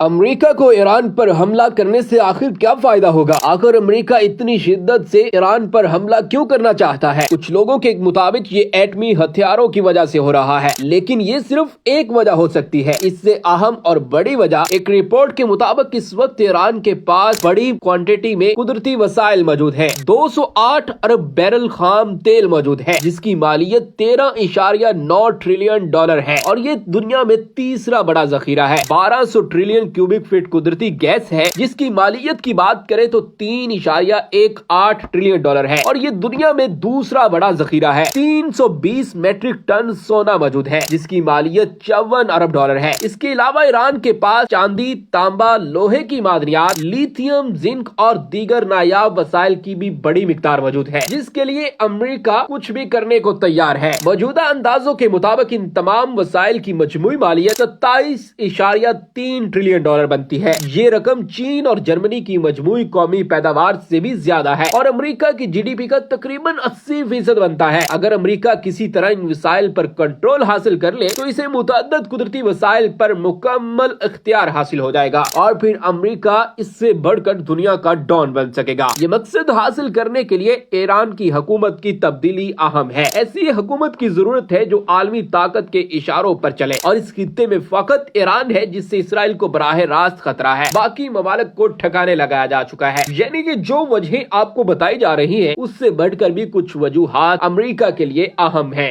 امریکہ کو ایران پر حملہ کرنے سے آخر کیا فائدہ ہوگا؟ آخر امریکہ اتنی شدت سے ایران پر حملہ کیوں کرنا چاہتا ہے؟ کچھ لوگوں کے مطابق یہ ایٹمی ہتھیاروں کی وجہ سے ہو رہا ہے، لیکن یہ صرف ایک وجہ ہو سکتی ہے۔ اس سے اہم اور بڑی وجہ، ایک رپورٹ کے مطابق اس وقت ایران کے پاس بڑی کوانٹٹی میں قدرتی وسائل موجود ہے۔ 208 ارب بیرل خام تیل موجود ہے، جس کی مالیت $13.9 ٹریلین ہے، اور یہ دنیا میں تیسرا بڑا ذخیرہ ہے۔ 1200 ٹریلین کیوبک فٹ قدرتی گیس ہے، جس کی مالیت کی بات کریں تو $3.18 ٹریلین ہے، اور یہ دنیا میں دوسرا بڑا ذخیرہ ہے۔ 320 میٹرک ٹن سونا موجود ہے، جس کی مالیت $54 ارب ہے۔ اس کے علاوہ ایران کے پاس چاندی، تانبا، لوہے کی معدنیات، لیتھیم، زنک اور دیگر نایاب وسائل کی بھی بڑی مقدار موجود ہے، جس کے لیے امریکہ کچھ بھی کرنے کو تیار ہے۔ موجودہ اندازوں کے مطابق ان تمام وسائل کی مجموعی مالیت $27.3 ٹریلین بنتی ہے۔ یہ رقم چین اور جرمنی کی مجموعی قومی پیداوار سے بھی زیادہ ہے، اور امریکہ کی جی ڈی پی کا تقریباً 80% بنتا ہے۔ اگر امریکہ کسی طرح ان وسائل پر کنٹرول حاصل کر لے تو اسے متعدد قدرتی وسائل پر مکمل اختیار حاصل ہو جائے گا، اور پھر امریکہ اس سے بڑھ کر دنیا کا ڈان بن سکے گا۔ یہ مقصد حاصل کرنے کے لیے ایران کی حکومت کی تبدیلی اہم ہے۔ ایسی حکومت کی ضرورت ہے جو عالمی طاقت کے اشاروں پر چلے، اور اس خطے میں فقط ایران ہے جس سے اسرائیل کو براہ راست خطرہ ہے۔ باقی ممالک کو ٹھکانے لگایا جا چکا ہے۔ یعنی کہ جو وجہیں آپ کو بتائی جا رہی ہیں، اس سے بڑھ کر بھی کچھ وجوہات امریکہ کے لیے اہم ہیں۔